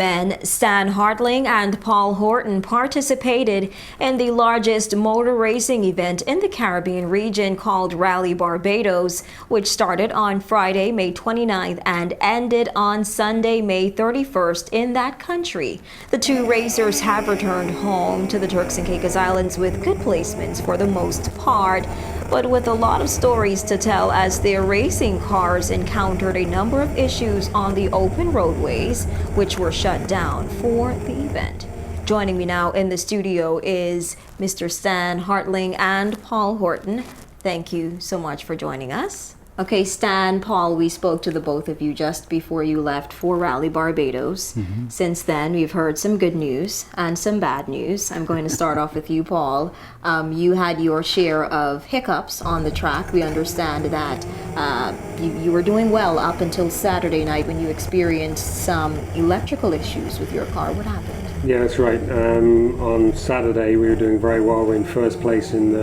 Men Stan Hartling and Paul Horton participated in the largest motor racing event in the Caribbean region called Rally Barbados, which started on Friday, May 29th and ended on Sunday, May 31st in that country. The two racers have returned home to the Turks and Caicos Islands with good placements for the most part, but with a lot of stories to tell as their racing cars encountered a number of issues on the open roadways, which were shut down for the event. Joining me now in the studio is Mr. Stan Hartling and Paul Horton. Thank you so much for joining us. Okay, Stan, Paul, we spoke to the both of you just before you left for Rally Barbados. Since then, we've heard some good news and some bad news. I'm going to start off with you, Paul. You had your share of hiccups on the track. We understand that you were doing well up until Saturday night when you experienced some electrical issues with your car. What happened? Yeah, that's right. On Saturday, we were doing very well. We were in first place in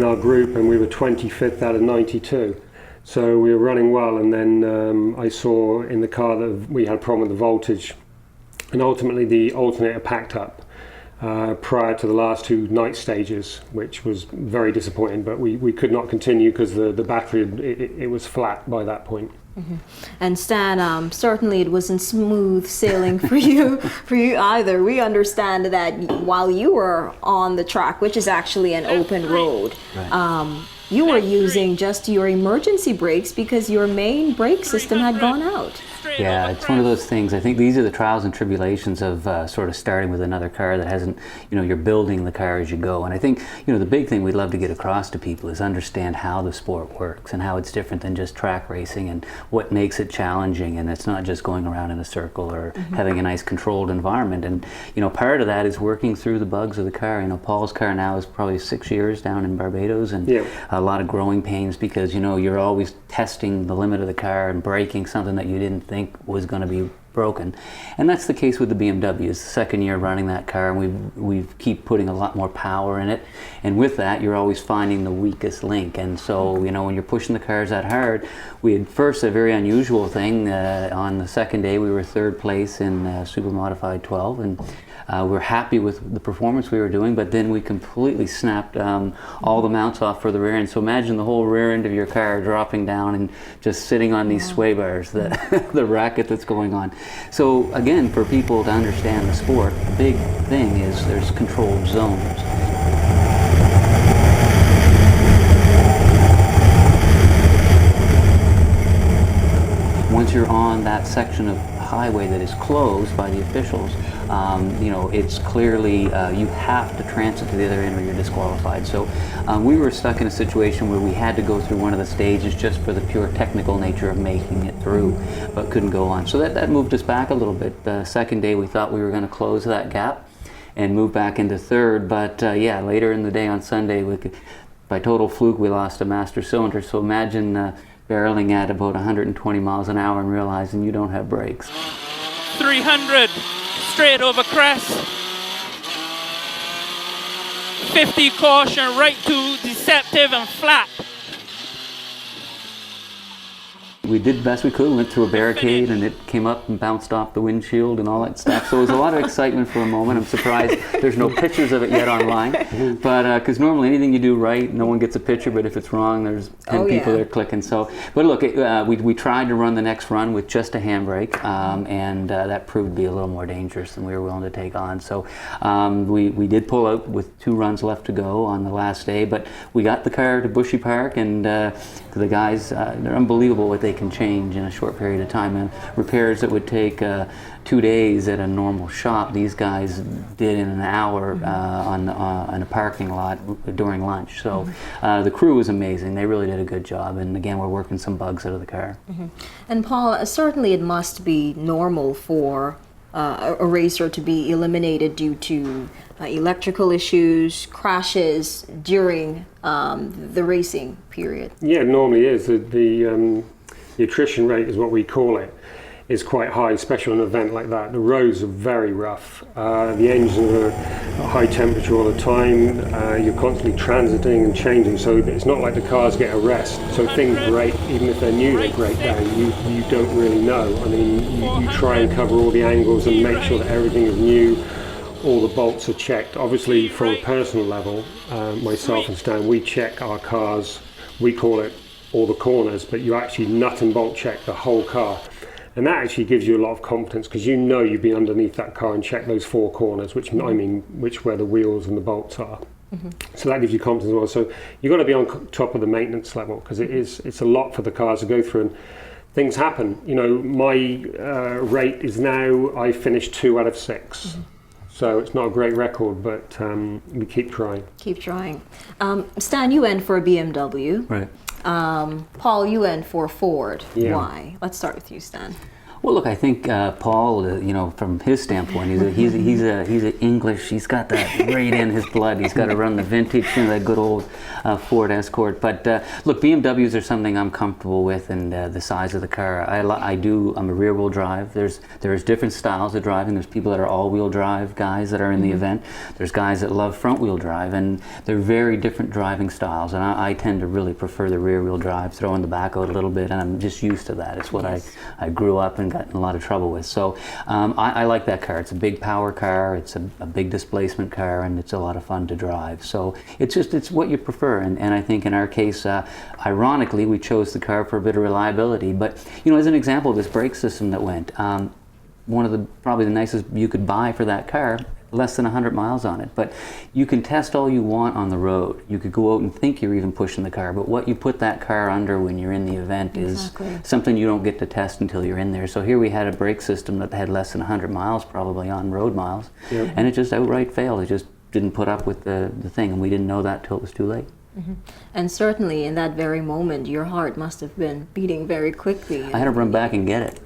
our group, and we were 25th out of 92. So we were running well, and then I saw in the car that we had a problem with the voltage, and ultimately the alternator packed up prior to the last two night stages, which was very disappointing, but we could not continue because the battery, it was flat by that point. And Stan, certainly it wasn't smooth sailing for you either. We understand that while you were on the track, which is actually an open road, right. You were using just your emergency brakes because your main brake system had gone out. Yeah, it's one of those things. I think these are the trials and tribulations of sort of starting with another car that hasn't, you're building the car as you go. And I think, the big thing we'd love to get across to people is understand how the sport works and how it's different than just track racing and what makes it challenging. And it's not just going around in a circle or having a nice controlled environment. And, part of that is working through the bugs of the car. Paul's car now is probably 6 years down in Barbados, and a lot of growing pains because, you're always testing the limit of the car and breaking something that you didn't think was going to be broken. And that's the case with the BMW. It's the second year running that car, and we keep putting a lot more power in it, and with that you're always finding the weakest link. And so when you're pushing the cars that hard, we had first a very unusual thing. On the second day we were third place in super modified 12, and we're happy with the performance we were doing, but then we completely snapped all the mounts off for the rear end. So imagine the whole rear end of your car dropping down and just sitting on these sway bars, the racket that's going on. So again, for people to understand the sport, the big thing is there's controlled zones. Once you're on that section of highway that is closed by the officials, it's clearly you have to transit to the other end or you're disqualified. So we were stuck in a situation where we had to go through one of the stages just for the pure technical nature of making it through, but couldn't go on. So that moved us back a little bit. The second day we thought we were going to close that gap and move back into third, but later in the day on Sunday, by total fluke, we lost a master cylinder. So imagine barreling at about 120 miles an hour and realizing you don't have brakes. 300, straight over crest. 50 caution, right to deceptive and flat. We did the best we could, went through a barricade, and it came up and bounced off the windshield and all that stuff. So it was a lot of excitement for a moment. I'm surprised there's no pictures of it yet online, but because normally anything you do right, no one gets a picture, but if it's wrong, there's 10 people there clicking. So, but look, we tried to run the next run with just a handbrake, and that proved to be a little more dangerous than we were willing to take on. So we did pull out with 2 runs left to go on the last day, but we got the car to Bushy Park, and the guys, they're unbelievable what they can change in a short period of time. And repairs that would take 2 days at a normal shop, these guys did in an hour on a parking lot during lunch. So the crew was amazing. They really did a good job. And again, we're working some bugs out of the car. And Paul, certainly it must be normal for a racer to be eliminated due to electrical issues, crashes during the racing period. Yeah, it normally is. The attrition rate is what we call it. is quite high, especially on an event like that. The roads are very rough. The engines are at high temperature all the time. You're constantly transiting and changing, so it's not like the cars get a rest. So things break, even if they're new, they break down. You don't really know. I mean, you try and cover all the angles and make sure that everything is new. All the bolts are checked. Obviously, from a personal level, myself and Stan, we check our cars. We call it all the corners, but you actually nut and bolt check the whole car. And that actually gives you a lot of confidence, because you know you've been underneath that car and checked those 4 corners, which where the wheels and the bolts are. So that gives you confidence as well. So you've got to be on top of the maintenance level, because it's a lot for the cars to go through, and things happen. You know, my rate is now, I finished 2 out of 6. So it's not a great record, but we keep trying. Keep trying. Stan, you went for a BMW. Right. Paul, you went for Ford. Yeah. Why? Let's start with you, Stan. Well, look, I think Paul, you know, from his standpoint, he's a English. He's got that right in his blood. He's got to run the vintage, you know, that good old Ford Escort. But look, BMWs are something I'm comfortable with, and the size of the car. I'm a rear-wheel drive. There's different styles of driving. There's people that are all-wheel drive guys that are in the event. There's guys that love front-wheel drive, and they're very different driving styles. And I tend to really prefer the rear-wheel drive, throwing the back out a little bit, and I'm just used to that. It's what I grew up and got in a lot of trouble with. So I like that car. It's a big power car, it's a big displacement car, and it's a lot of fun to drive. So it's what you prefer, and I think in our case, ironically, we chose the car for a bit of reliability. But you know, as an example, this brake system that went, one of probably the nicest you could buy for that car, less than 100 miles on it. But you can test all you want on the road. You could go out and think you're even pushing the car, but what you put that car under when you're in the event is something you don't get to test until you're in there. So here we had a brake system that had less than 100 miles probably on road miles, and it just outright failed. It just didn't put up with the thing, and we didn't know that till it was too late. And certainly in that very moment, your heart must have been beating very quickly. I had to run back and get it.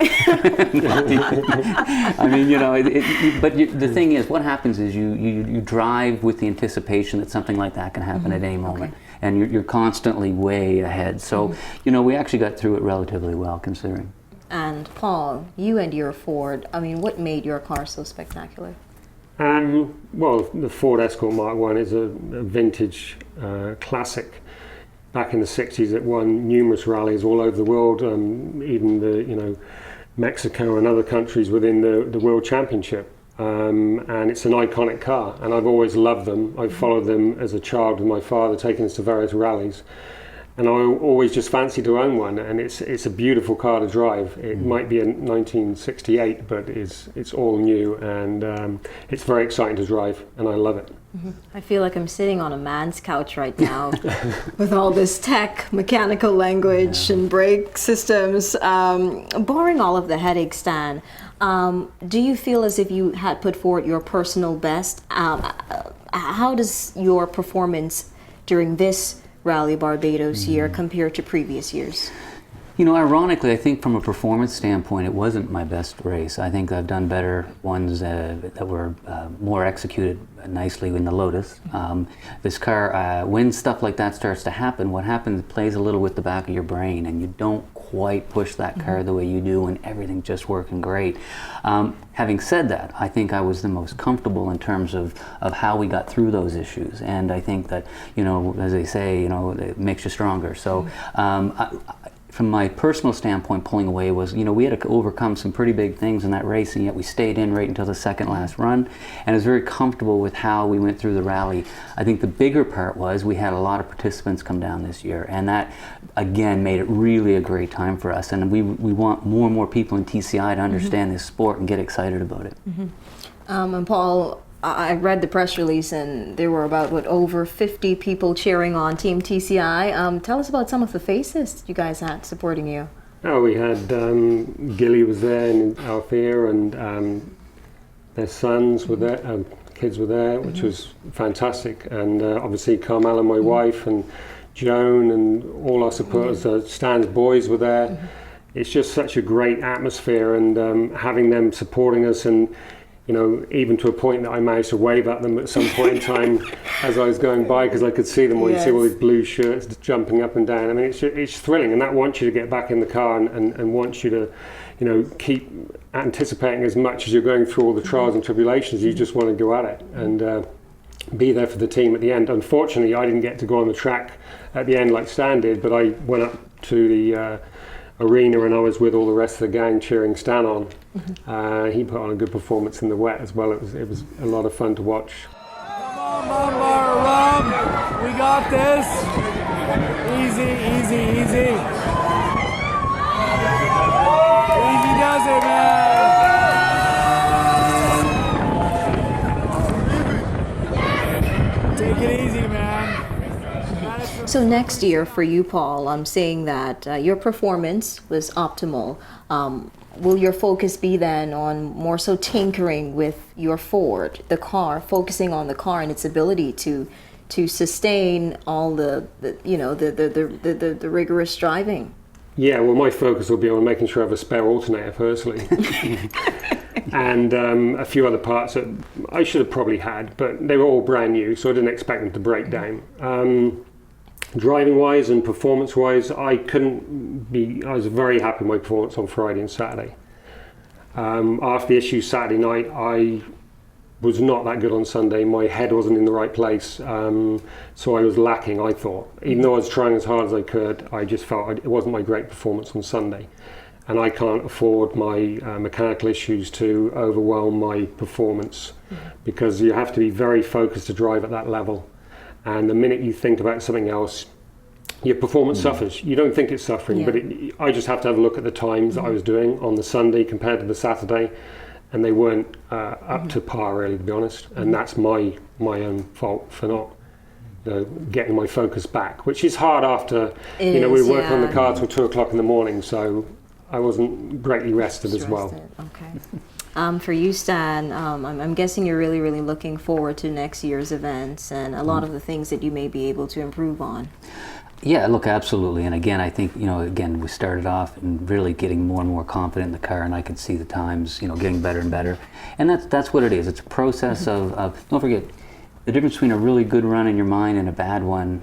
I mean, you know, the thing is, what happens is you drive with the anticipation that something like that can happen at any moment. And you're constantly way ahead. So, you know, we actually got through it relatively well, considering. And Paul, you and your Ford, I mean, what made your car so spectacular? Well, the Ford Escort Mark I is a vintage classic. Back in the 60s, it won numerous rallies all over the world, even Mexico and other countries within the World Championship. And it's an iconic car, and I've always loved them. I've followed them as a child with my father, taking us to various rallies. And I always just fancied to own one, and it's a beautiful car to drive. It might be a 1968, but it's all new, and it's very exciting to drive, and I love it. I feel like I'm sitting on a man's couch right now with all this tech, mechanical language, and brake systems. Barring all of the headaches, Stan, do you feel as if you had put forward your personal best? How does your performance during this Rally Barbados year compared to previous years? You know, ironically, I think from a performance standpoint, it wasn't my best race. I think I've done better ones that were more executed nicely in the Lotus. This car, when stuff like that starts to happen, what happens, it plays a little with the back of your brain, and you don't quite push that car the way you do when everything's just working great. Having said that, I think I was the most comfortable in terms of how we got through those issues, and I think that, you know, as they say, you know, it makes you stronger. So from my personal standpoint, pulling away was, you know, we had to overcome some pretty big things in that race, and yet we stayed in right until the second last run, and I was very comfortable with how we went through the rally. I think the bigger part was we had a lot of participants come down this year, and that again made it really a great time for us, and we want more and more people in TCI to understand this sport and get excited about it. And Paul, I read the press release, and there were about, over 50 people cheering on Team TCI. Tell us about some of the faces you guys had supporting you. Oh, we had Gilly was there, and Althea, and their sons were there, kids were there, which was fantastic. And obviously Carmela, my wife, and Joan, and all our supporters, Stan's boys were there. It's just such a great atmosphere, and having them supporting us, and you know, even to a point that I managed to wave at them at some point in time as I was going by, because I could see them, or you see all these blue shirts jumping up and down. I mean, it's thrilling, and that wants you to get back in the car and wants you to, you know, keep anticipating as much as you're going through all the trials and tribulations. You just want to go at it and be there for the team at the end. Unfortunately, I didn't get to go on the track at the end like Stan did, but I went up to the arena and I was with all the rest of the gang cheering Stan on. He put on a good performance in the wet as well. It was a lot of fun to watch. Come on, Mamba, Rum. We got this. Easy, easy, easy. Easy does it, man. Take it easy, man. So next year for you, Paul, I'm saying that your performance was optimal. Will your focus be then on more so tinkering with your Ford, the car, focusing on the car and its ability to sustain all the rigorous driving? Yeah, well, my focus will be on making sure I have a spare alternator, firstly. And a few other parts that I should have probably had, but they were all brand new, so I didn't expect them to break down. Driving wise and performance wise, I was very happy with my performance on Friday and Saturday. After the issue Saturday night, I was not that good on Sunday. My head wasn't in the right place, so I was lacking, I thought. Even though I was trying as hard as I could, I just felt it wasn't my great performance on Sunday. And I can't afford my mechanical issues to overwhelm my performance, because you have to be very focused to drive at that level. And the minute you think about something else, your performance suffers. You don't think it's suffering, but I just have to have a look at the times that I was doing on the Sunday compared to the Saturday, and they weren't up to par, really, to be honest. And that's my own fault for not getting my focus back, which is hard after, we were working on the car till 2 o'clock in the morning, so I wasn't greatly rested as well. Okay. For you, Stan, I'm guessing you're really, really looking forward to next year's events and a lot of the things that you may be able to improve on. Yeah, look, absolutely. And again, I think, we started off and really getting more and more confident in the car, and I could see the times, getting better and better. And that's what it is. It's a process of don't forget, the difference between a really good run in your mind and a bad one,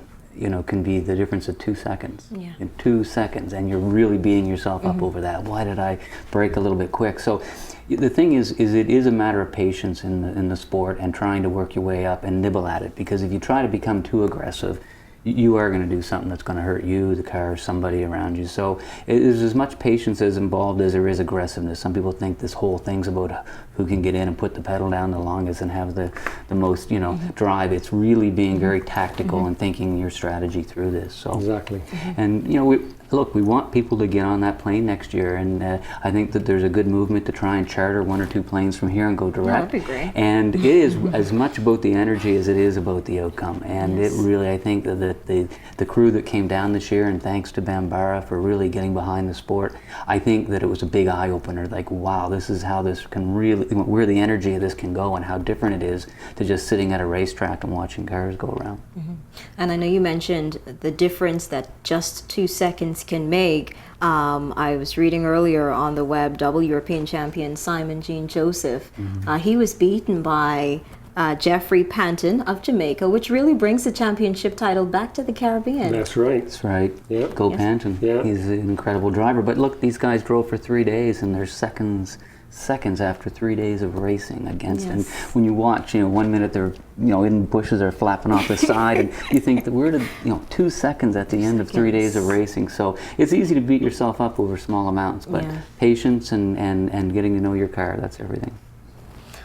can be the difference of 2 seconds. Yeah. In 2 seconds, and you're really beating yourself up over that. Why did I brake a little bit quick? So the thing is it is a matter of patience in the sport and trying to work your way up and nibble at it, because if you try to become too aggressive, you are going to do something that's going to hurt you, the car, somebody around you. So it is as much patience as involved as there is aggressiveness. Some people think this whole thing's about who can get in and put the pedal down the longest and have the most, drive. It's really being very tactical and thinking your strategy through this. So Exactly. And we want people to get on that plane next year, and I think that there's a good movement to try and charter 1 or 2 planes from here and go direct. Yeah, that'd be great. And it is as much about the energy as it is about the outcome. And it really, I think that the crew that came down this year, and thanks to Bambara for really getting behind the sport, I think that it was a big eye opener. Like, wow, this is how this can really, where the energy of this can go, and how different it is to just sitting at a racetrack and watching cars go around. And I know you mentioned the difference that just 2 seconds can make. I was reading earlier on the web, double European champion Simon Jean Joseph. He was beaten by Jeffrey Panton of Jamaica, which really brings the championship title back to the Caribbean. That's right. That's right. Yep. Go Panton. Yeah. He's an incredible driver. But look, these guys drove for 3 days, and they're seconds after 3 days of racing against. And when you watch, 1 minute they're in bushes or flapping off the side, and you think that we're 2 seconds at the end of 3 days of racing. So it's easy to beat yourself up over small amounts, but patience and getting to know your car, that's everything.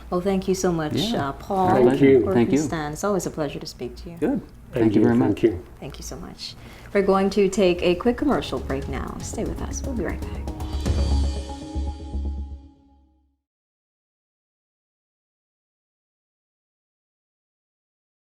Well, thank you so much, Paul. Thank you. Or Thank you. Stan. It's always a pleasure to speak to you. Good. Thank you very much. Thank you. Thank you so much. We're going to take a quick commercial break now. Stay with us. We'll be right back.